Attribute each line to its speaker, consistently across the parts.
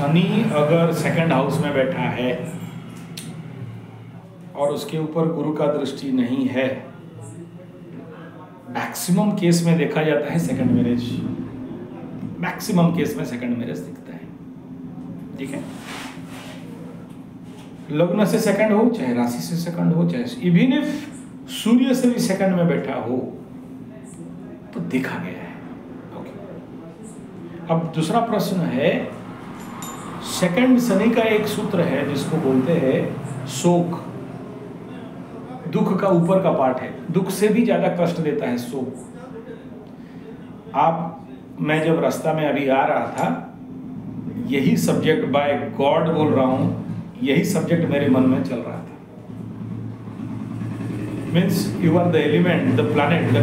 Speaker 1: शनि अगर second house में बैठा है और उसके ऊपर गुरु का दृष्टि नहीं है, मैक्सिमम केस में देखा जाता है सेकंड मैरिज, मैक्सिमम केस में सेकंड मैरिज दिखता है। ठीक है, लग्न से सेकंड हो, चाहे राशि से सेकंड हो, चाहे इवन इफ सूर्य से भी सेकंड में बैठा हो, तो देखा गया है। ओके, अब दूसरा प्रश्न है, सेकंड शनि का एक सूत्र है जिसको बोलते हैं शोक। दुख का ऊपर का पार्ट है, दुख से भी ज्यादा कष्ट देता है शोक। मैं जब रास्ता में अभी आ रहा था, यही सब्जेक्ट बाय गॉड बोल रहा हूं, यही सब्जेक्ट मेरे मन में चल रहा था। Means you are the element, the planet, the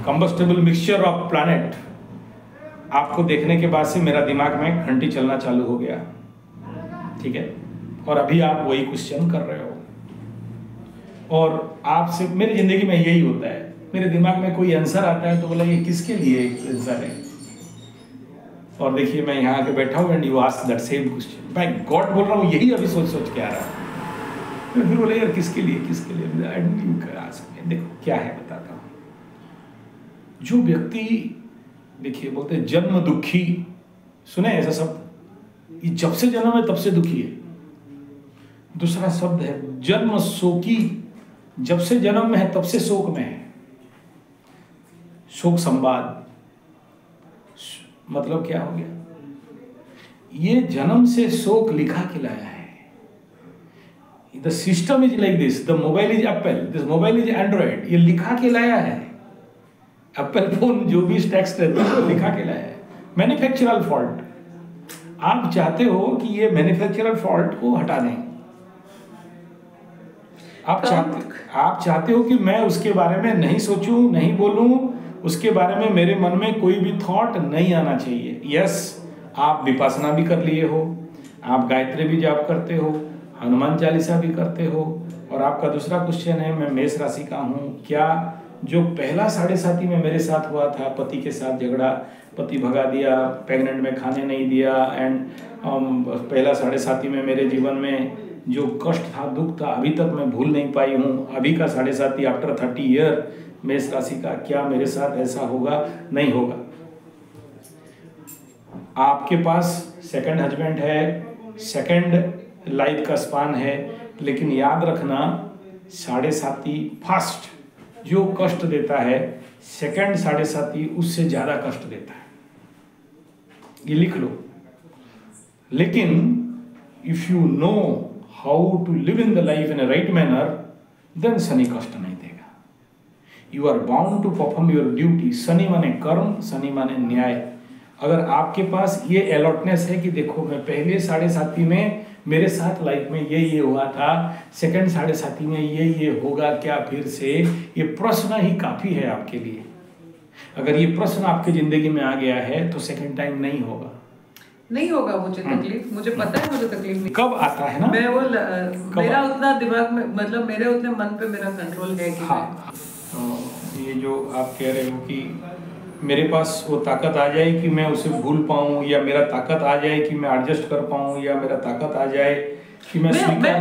Speaker 1: combustible mixture of planet. आपको देखने के बाद से मेरा दिमाग में घंटी चलना चालू हो गया। ठीक है, और अभी आप वही क्वेश्चन कर रहे हो, और आपसे मेरी जिंदगी में यही होता है, मेरे दिमाग में कोई आंसर आता है तो बोला ये किसके लिए आंसर है, और देखिए मैं यहाँ आके बैठा हूँ and you ask that same question. By God बोल रहा हूँ, यही अभी सोच सोच के आ रहा है। फिर बोले यार किसके लिए, किसके लिए? देखो क्या है बताता हूँ। जो व्यक्ति, देखिए बोलते हैं जन्म दुखी, सुने ऐसा शब्द? ये जब से जन्म है तब से दुखी है। दूसरा शब्द है जन्म शोकी, जब से जन्म में है तब से शोक में है। शोक संवाद मतलब क्या हो गया? ये जन्म से शोक लिखा के लाया है। The system is like this, the mobile is Apple, this mobile is Android. ये लिखा के लाया है। एप्पल फोन जो भी टेक्स्ट है लिखा के लाया है। मैन्युफैक्चरल फॉल्ट। आप चाहते हो कि ये मैन्युफैक्चरल फॉल्ट को हटा दें। आप चाहते हो कि मैं उसके बारे में नहीं सोचूं, नहीं बोलूं, उसके बारे में मेरे मन में कोई भी थॉट नहीं आना चाहिए। यस, आप विपासना भी कर लिए हो, आप गायत्री भी जाप करते हो, हनुमान चालीसा भी करते हो, और आपका दूसरा क्वेश्चन है मैं मेष राशि का हूँ, क्या जो पहला 7.5 में मेरे साथ हुआ था, पति के साथ झगड़ा, पति भगा दिया, प्रेग्नेंट में खाने नहीं दिया, एंड पहला 7.5 में मेरे जीवन में जो कष्ट था, दुख था, अभी तक मैं भूल नहीं पाई हूँ। अभी का 7.5 आफ्टर 30 ईयर मेष राशि का, क्या मेरे साथ ऐसा होगा? नहीं होगा। आपके पास सेकंड हस्बैंड है, सेकंड लाइफ का स्पान है, लेकिन याद रखना 7.5 फर्स्ट जो कष्ट देता है, सेकंड 7.5 उससे ज्यादा कष्ट देता है। ये लिख लो। लेकिन if you know how to live in the life in a right manner, then Shani कष्ट नहीं देगा। You are bound to perform your duty. Shani माने कर्म, शनि माने न्याय। अगर आपके पास ये अलॉटनेस है कि देखो मैं पहले 7.5 में मेरे साथ लाइफ में ये हुआ था, सेकंड 7.5 में ये होगा क्या फिर से, ये प्रश्न ही काफी है आपके लिए। अगर ये प्रश्न आपकी जिंदगी में आ गया है तो सेकंड टाइम नहीं होगा।
Speaker 2: नहीं होगा मुझे तकलीफ, मुझे पता है मुझे तकलीफ नहीं।
Speaker 1: कब आता है ना,
Speaker 2: मैं वो मेरा उतना दिमाग में, मतलब मेरे उतने मन पे मेरा कंट्रोल है कि
Speaker 1: हाँ। ये जो आप कह रहे हो कि मेरे पास वो ताकत आ जाए कि मैं उसे भूल पाऊं, या मेरा ताकत आ जाए कि मैं एडजस्ट कर पाऊं, या मेरा ताकत आ जाए कि मैं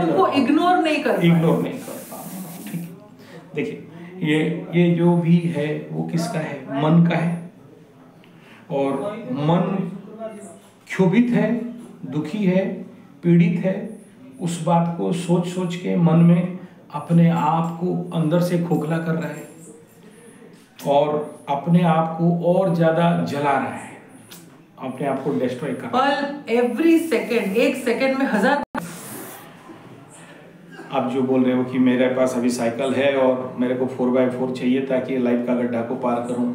Speaker 2: उनको इग्नोर नहीं कर
Speaker 1: पाऊं। ठीक है, देखिए ये जो भी है वो किसका है? मन का है। और मन क्षोभित है, दुखी है, पीड़ित है। उस बात को सोच सोच के मन में अपने आप को अंदर से खोखला कर रहा है और अपने आप को और ज्यादा जला रहा है, अपने आप को डिस्ट्रॉय कर रहा है।
Speaker 2: पर एवरी सेकंड, एक सेकंड में 1000।
Speaker 1: आप जो बोल रहे हो कि मेरे पास अभी साइकिल है और मेरे को 4x4 चाहिए ताकि लाइफ का गड्ढा को पार करूं,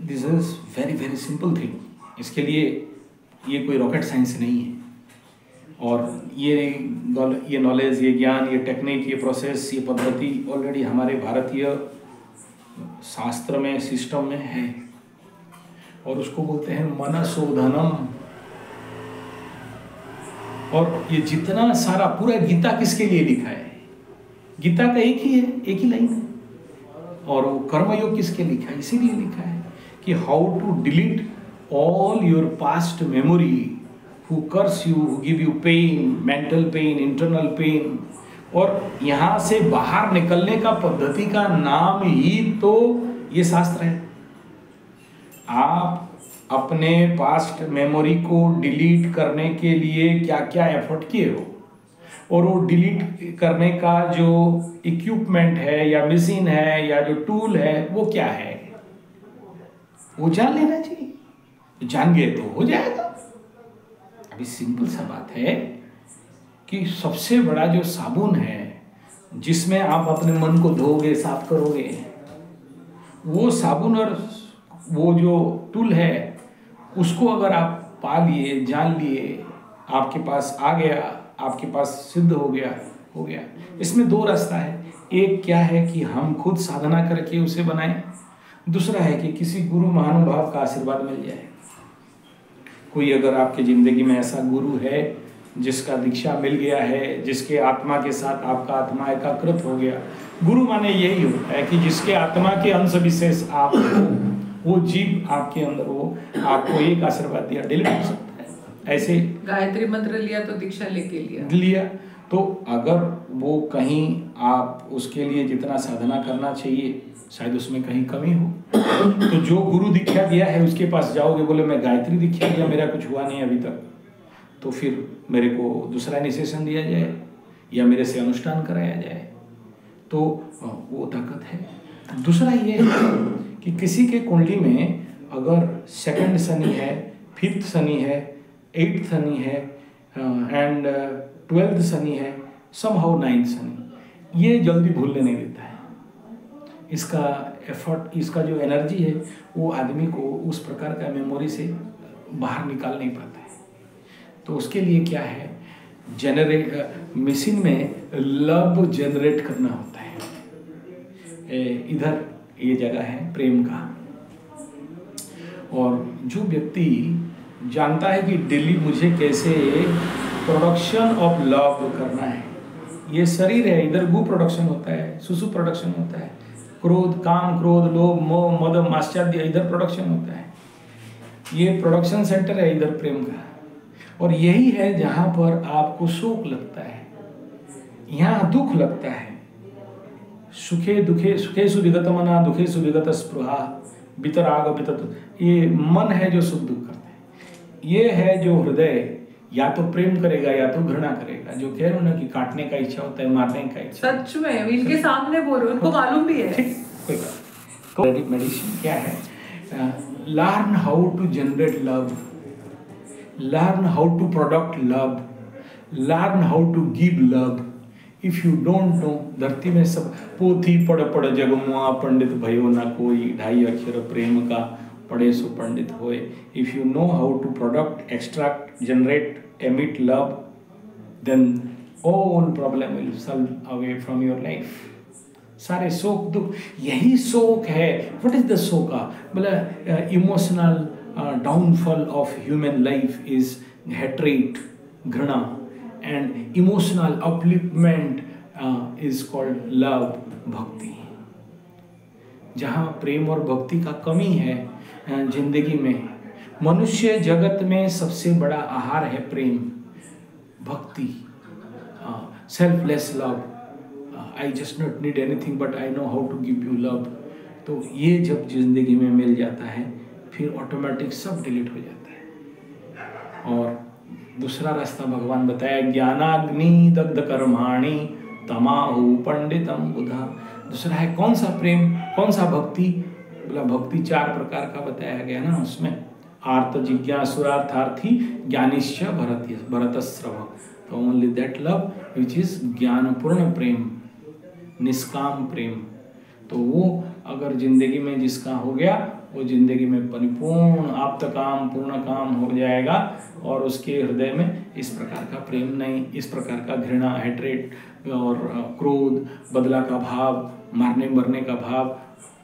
Speaker 1: this is very very simple thing. इसके लिए ये कोई रॉकेट साइंस नहीं है। और ये नॉलेज, ये ज्ञान, ये टेक्निक, ये प्रोसेस, ये पद्धति ऑलरेडी हमारे भारतीय शास्त्र में, सिस्टम में है, और उसको बोलते हैं मनशोधनम। और ये जितना सारा पूरा गीता किसके लिए लिखा है? गीता का एक ही लाइन है। और वो कर्मयोग किसके लिखा है? इसीलिए लिखा है कि how to delete all your past memory, who curse you, who give you pain, mental pain, internal pain. और यहाँ से बाहर निकलने का पद्धति का नाम ही तो ये शास्त्र है। आप अपने पास्ट मेमोरी को डिलीट करने के लिए क्या क्या एफर्ट किए हो, और वो डिलीट करने का जो इक्विपमेंट है या मशीन है या जो टूल है वो क्या है, वो जान लेना चाहिए। जान गए तो हो जाएगा। अभी सिंपल सा बात है कि सबसे बड़ा जो साबुन है जिसमें आप अपने मन को धोगे, साफ करोगे, वो साबुन और वो जो टूल है उसको अगर आप पा लिए, जान लिए, आपके पास आ गया, आपके पास सिद्ध हो गया। इसमें दो रास्ता है। एक क्या है कि हम खुद साधना करके उसे बनाएं, दूसरा है कि किसी गुरु महानुभाव का आशीर्वाद मिल जाए। कोई अगर आपके जिंदगी में ऐसा गुरु है जिसका दीक्षा मिल गया है, जिसके आत्मा के साथ आपका आत्मा एकाकृत हो गया। गुरु माने यही होता है कि जिसके आत्मा के अंश विशेष आप हो, वो जीव आपके अंदर हो, आपको एक आशीर्वाद दिया, डिलीट हो सकता है। ऐसे
Speaker 2: गायत्री मंत्र लिया तो दीक्षा लेके
Speaker 1: लिया तो अगर वो कहीं आप उसके लिए जितना साधना करना चाहिए शायद उसमें कहीं कमी हो, तो जो गुरु दीक्षा दिया है उसके पास जाओगे, बोले मैं गायत्री दीक्षा दिया, मेरा कुछ हुआ नहीं अभी तक, तो फिर मेरे को दूसरा इनिशिएशन दिया जाए या मेरे से अनुष्ठान कराया जाए, तो वो ताकत है। दूसरा ये है कि किसी के कुंडली में अगर सेकंड शनि है, फिफ्थ शनि है, एट्थ शनि है एंड 12th शनि है, समहाउ 9th शनि, ये जल्दी भूलने नहीं देता है। इसका एफर्ट, इसका जो एनर्जी है वो आदमी को उस प्रकार का मेमोरी से बाहर निकाल नहीं पाता है। तो उसके लिए क्या है, मशीन में लव जनरेट करना होता है। इधर ये जगह है प्रेम का, और जो व्यक्ति जानता है कि डेली मुझे कैसे प्रोडक्शन ऑफ लव करना है, ये शरीर है, इधर गु प्रोडक्शन होता है, सुसु प्रोडक्शन होता है, क्रोध, काम, क्रोध, लोभ, मोह, मद, माश्चर्य, इधर प्रोडक्शन होता है। ये प्रोडक्शन सेंटर है इधर प्रेम का, और यही है जहाँ पर आपको शोक लगता है, यहाँ दुख लगता है। सुखे दुखे, सुखेषु विगत मना, दुखेषु विगत स्पृहा, वितराग वितत, ये मन है जो सुख दुख करता है। ये है जो हृदय या तो प्रेम करेगा या तो घृणा करेगा। जो कह रहे हो ना कि काटने का इच्छा होता है, मारने का इच्छा,
Speaker 2: सच में इनके सामने बोलो, उनको मालूम भी है।
Speaker 1: कोई बात। तो मेडिसिन क्या है, learn how to generate love, learn how to product love, learn how to give love. If you don't know, धरती में सब पोथी पढ़ पढ़ जगमुआ, पंडित भयो ना कोई, 2.5 अक्षर प्रेम का पढ़े सो पंडित होए। If you know how to product, extract, generate, emit love, then all problem will solve away from your life. सारे शोक दुख, यही शोक है। What is the शोका? मतलब emotional downfall of human life is hatred, घृणा, and emotional upliftment is called love, भक्ति। जहाँ प्रेम और भक्ति का कमी है जिंदगी में, मनुष्य जगत में सबसे बड़ा आहार है प्रेम, भक्ति, selfless love. I just not need anything but I know how to give you love. तो ये जब जिंदगी में मिल जाता है फिर ऑटोमेटिक सब डिलीट हो जाता है। और दूसरा रास्ता भगवान बताया, ज्ञानाग्नि दग्ध कर्माणि तमाहु पंडितम बुधा। दूसरा है कौन सा प्रेम, कौन सा भक्ति, बोला भक्ति 4 प्रकार का बताया गया ना उसमें, आर्त जिज्ञासुरार्थार्थी ज्ञानिश्च भरतस्रव। तो only that love which is ज्ञानपूर्ण प्रेम, निष्काम प्रेम। तो वो अगर जिंदगी में जिसका हो गया वो जिंदगी में परिपूर्ण आप्त काम, पूर्ण काम हो जाएगा। और उसके हृदय में इस प्रकार का प्रेम नहीं, इस प्रकार का घृणा, हेट्रेट और क्रोध, बदला का भाव, मारने मरने का भाव,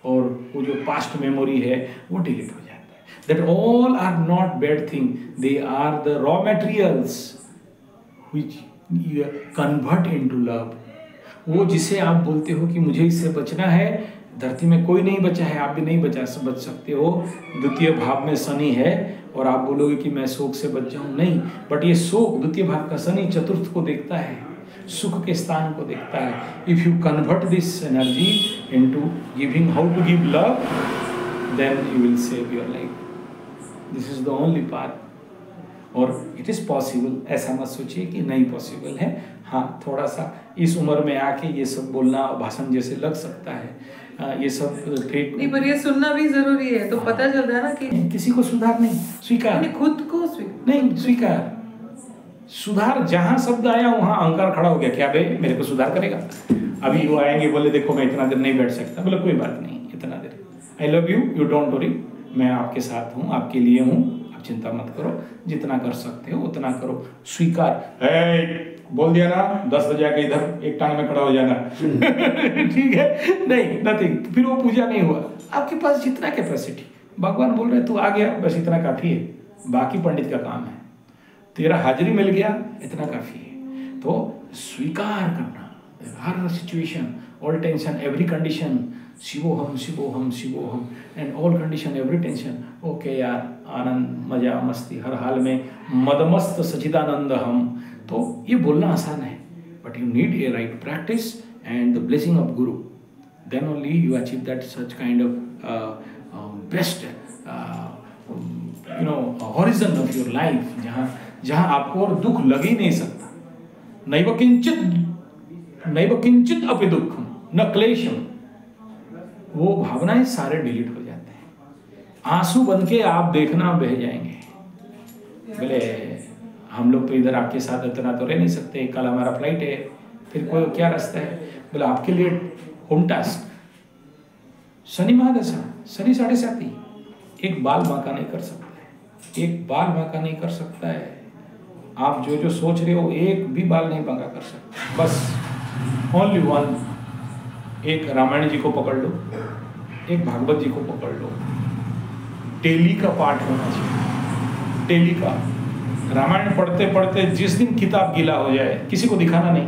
Speaker 1: और वो जो पास्ट मेमोरी है वो डिलीट हो जाता है। That all are not bad thing, they are the raw materials which you convert into love. वो जिसे आप बोलते हो कि मुझे इससे बचना है, धरती में कोई नहीं बचा है, आप भी नहीं बच सकते हो। द्वितीय भाव में शनि है और आप बोलोगे कि मैं शोक से बच जाऊं, नहीं। बट ये शोक, द्वितीय भाव का शनि चतुर्थ को देखता है, सुख के स्थान को देखता है। If you convert this energy into giving, how to give love, then you will save your life. This is the only path. और इट इज़ पॉसिबल, ऐसा मत सोचिए कि नहीं पॉसिबल है। हाँ, थोड़ा सा इस उम्र में आके ये सब बोलना भाषण जैसे लग सकता है, ये सब फेक
Speaker 2: नहीं, पर ये सुनना भी जरूरी है, तो पता चलता है ना कि
Speaker 1: किसी को सुधार नहीं, स्वीकार
Speaker 2: खुद को
Speaker 1: नहीं, स्वीकार। सुधार, जहां शब्द आया वहां अहंकार खड़ा हो गया, क्या भाई मेरे को सुधार करेगा? अभी वो आएंगे, बोले देखो मैं इतना देर नहीं बैठ सकता, बोले कोई बात नहीं, इतना देर, I love you, you don't worry, मैं आपके साथ हूँ, आपके लिए हूँ, आप चिंता मत करो, जितना कर सकते हो उतना करो। स्वीकार, बोल दिया ना 10 बजे आके इधर एक टांग में खड़ा हो जाना ठीक है, नहीं, नथिंग, फिर वो पूजा नहीं हुआ। आपके पास जितना कैपेसिटी, भगवान बोल रहे तू आ गया, बस इतना काफी है, बाकी पंडित का काम है, तेरा हाजिरी मिल गया, इतना काफी है। तो स्वीकार करना हर situation, all tension, every condition, शिवोहम शिवोहम शिवोहम, and all condition, every tension, okay यार, आनंद, मजा, मस्ती, हर हाल में मदमस्त सचिदानंद हम। तो ये बोलना आसान है, but you need a right practice and the blessing of guru, then only you achieve that such kind of best horizon of your life, जहाँ आपको और दुख लग ही नहीं सकता। नैव किंचित अपि दुखम न क्लेशम, वो भावनाएं सारे डिलीट हो जाते हैं। आंसू बन के आप देखना बह जाएंगे, बोले हम लोग तो इधर आपके साथ इतना तो रह नहीं सकते, कल हमारा फ्लाइट है, फिर कोई क्या रास्ता है? बोले आपके लिए होम टास्क, शनि महादशा, शनि 7.5, एक बाल बांका नहीं कर सकता है, एक बाल बांका नहीं कर सकता है। आप जो जो सोच रहे हो एक भी बाल नहीं बांका कर सकते, बस ओनली वन। एक रामायण जी को पकड़ लो, एक भागवत जी को पकड़ लो, डेली का पाठ होना चाहिए, डेली का। रामायण पढ़ते पढ़ते जिस दिन किताब गीला हो जाए, किसी को दिखाना नहीं।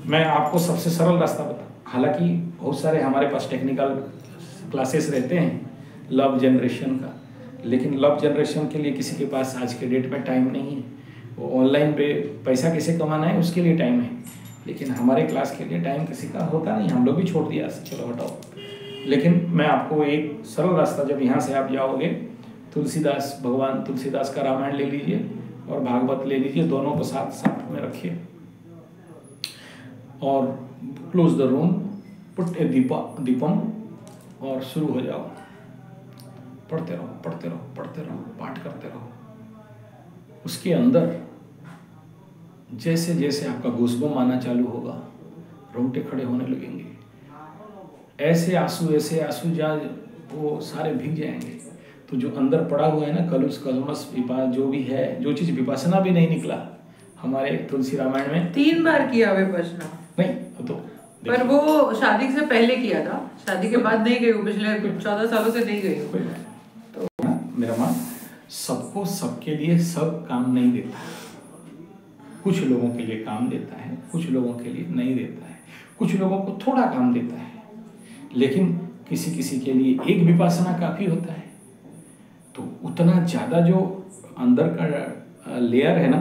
Speaker 1: मैं आपको सबसे सरल रास्ता बता, हालांकि बहुत सारे हमारे पास टेक्निकल क्लासेस रहते हैं लव जनरेशन का, लेकिन लव जनरेशन के लिए किसी के पास आज के डेट में टाइम नहीं है। वो ऑनलाइन पे पैसा कैसे कमाना है उसके लिए टाइम है, लेकिन हमारे क्लास के लिए टाइम किसी का होता नहीं, हम लोग भी छोड़ दिया, चलो हटाओ। लेकिन मैं आपको एक सरल रास्ता, जब यहाँ से आप जाओगे, तुलसीदास, भगवान तुलसीदास का रामायण ले लीजिए और भागवत ले लीजिए, दोनों को साथ साथ में रखिए और क्लोज द रूम, पुट ए दीपम और शुरू हो जाओ, पढ़ते रहो पढ़ते रहो पढ़ते रहो, पाठ करते रहो। उसके अंदर जैसे जैसे आपका गूज़बम्प आना चालू होगा, रोंगटे खड़े होने लगेंगे, ऐसे आंसू जहाँ वो सारे भीग जाएंगे। तो जो अंदर पड़ा हुआ है ना कलुष कलमस जो भी है, जो चीज़ विपासना भी नहीं निकला हमारे तुलसी रामायण में
Speaker 2: 3 बार किया विपश्यना
Speaker 1: नहीं तो,
Speaker 2: पर वो शादी से पहले किया था, शादी के बाद नहीं गई, पिछले 14 सालों से नहीं गई।
Speaker 1: तो मेरा मान, सबको सबके लिए सब काम नहीं देता, कुछ लोगों के लिए काम देता है, कुछ लोगों के लिए नहीं देता है, कुछ लोगों को थोड़ा काम देता है, लेकिन किसी किसी के लिए एक विपासना काफी होता है। तो उतना ज़्यादा जो अंदर का लेयर है ना,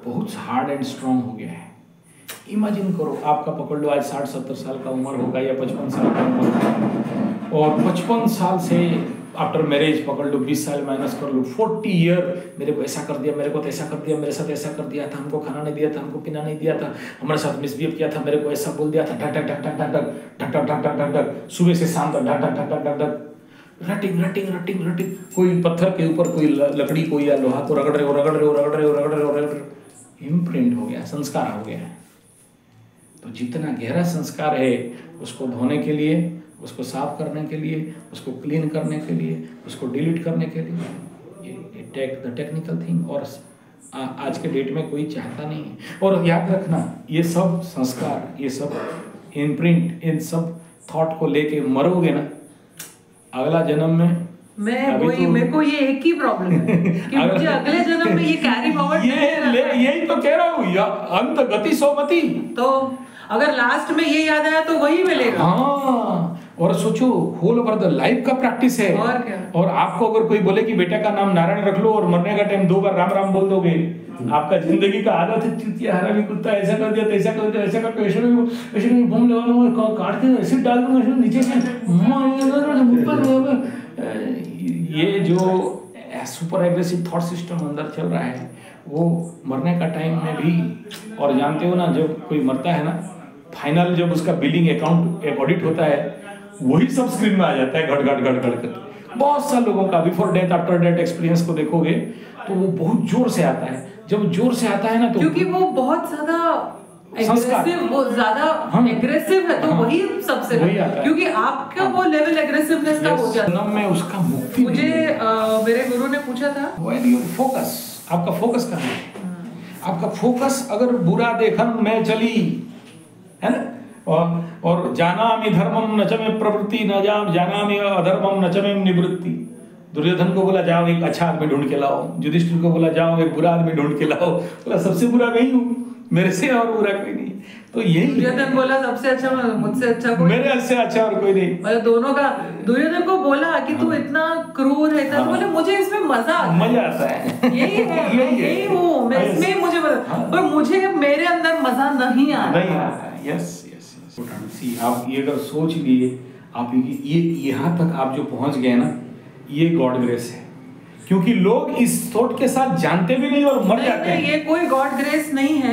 Speaker 1: बहुत हार्ड एंड स्ट्रॉन्ग हो गया है। इमेजिन करो, आपका पकड़ लो आज 60-70 साल का उम्र होगा या 55 साल का उम्र होगा, और 55 साल से आफ्टर मैरिज पकड़ लो, 20 साल माइनस कर लो, 40 ईयर मेरे को ऐसा कर दिया, मेरे को ऐसा कर दिया, मेरे साथ ऐसा कर दिया था, हमको खाना नहीं दिया था, हमको पीना नहीं दिया था, हमारे साथ मिसबिहेव किया था, मेरे को ऐसा बोल दिया था, ढक ढक ढक ढक ढक ढक ढक ढक ढक ढक ढक, सुबह से शाम तक ढक ढक ढक ढक ढक ढक, रटिंग रटिंग रटिंग रटिंग, कोई पत्थर के ऊपर कोई लकड़ी कोई या लोहा को रगड़ रहे हो रगड़ रहे हो रगड़ रहे हो रगड़ रहे हो रगड़ रहे हो, इम्प्रिंट हो गया, संस्कार हो गया है। तो जितना गहरा संस्कार है उसको धोने के लिए, उसको साफ करने के लिए, उसको क्लीन करने के लिए, उसको डिलीट करने के लिए, द टेक्निकल थिंग, और आज के डेट में कोई चाहता नहीं है। और याद रखना, ये सब संस्कार, ये सब इम्प्रिंट, इन सब थॉट को लेके मरोगे ना, अगला जन्म में
Speaker 2: मेरे को ये एक ही प्रॉब्लम है कि मुझे अगले जन्म में ये कैरी फॉरवर्ड
Speaker 1: यही तो कह रहा हूँ, अंत गति सोमति।
Speaker 2: तो अगर लास्ट में ये याद आया तो वही मिलेगा।
Speaker 1: हाँ, और सोचो होल ओवर द लाइफ का प्रैक्टिस है।
Speaker 2: और क्या।
Speaker 1: और आपको अगर कोई बोले कि बेटा का नाम नारायण रख लो और मरने का टाइम 2 बार राम राम बोल दोगे, आपका जिंदगी का आदत है चूतिया हरामी कुत्ता, ऐसा कर दिया तैसा कर दिया, ऐसा कर ऐसे में बम लगा दूंगा, काट के एसिड डाल दूंगा नीचे से, ये जो सुपर एग्रेसिव थॉट सिस्टम अंदर चल रहा है वो मरने का टाइम में भी। और जानते हो ना, जब कोई मरता है ना, फाइनल जब उसका बिलिंग अकाउंट एक ऑडिट होता है, वही सब स्क्रीन में आ जाता है घट घट घट घट कर। बहुत सारे लोगों का before death after death experience को देखोगे तो वो बहुत जोर से आता है। जब जोर से आता है ना तो
Speaker 2: क्योंकि वो बहुत ज्यादा एग्रेसिव, वो ज्यादा एग्रेसिव है, तो वही सबसे
Speaker 1: वही आता है।
Speaker 2: क्योंकि आपका वो लेवल एग्रेसिवनेस का हो जाता
Speaker 1: जन्म में उसका मुक्ति
Speaker 2: मुझे मेरे गुरु ने पूछा था,
Speaker 1: व्हेन यू फोकस, आपका फोकस करना है। आपका फोकस अगर बुरा देखन में चली है ना, और जानामि धर्मम न च मे प्रवृत्ति न जानामि अधर्मम न च मे निवृत्ति। दुर्योधन को बोला जाओ एक अच्छा आदमी ढूंढ के लाओ, युधिष्ठिर को बोला जाओ एक बुरा आदमी ढूंढ के लाओ, बोला सबसे बुरा मैं ही हूँ, मेरे से और बुरा कोई नहीं। तो यही
Speaker 2: दुर्योधन बोला सबसे अच्छा मुझसे अच्छा कोई,
Speaker 1: मेरे से अच्छा और कोई नहीं।
Speaker 2: मतलब दोनों का। दुर्योधन को बोला कि तू इतना क्रूर है, तो बोले मुझे इसमें मजा
Speaker 1: आता है,
Speaker 2: यही है, मैं यही हूँ, मैं इसमें मुझे पर मुझे मेरे अंदर मजा नहीं आ रहा।
Speaker 1: Yes yes yes. आप ये अगर सोच लिए, आप ये यहाँ तक आप जो पहुंच गए ना, ये गॉड ग्रेस है। क्योंकि लोग इस थॉट के साथ जानते भी नहीं और मर जाते हैं।
Speaker 2: ये कोई गॉड ग्रेस नहीं है।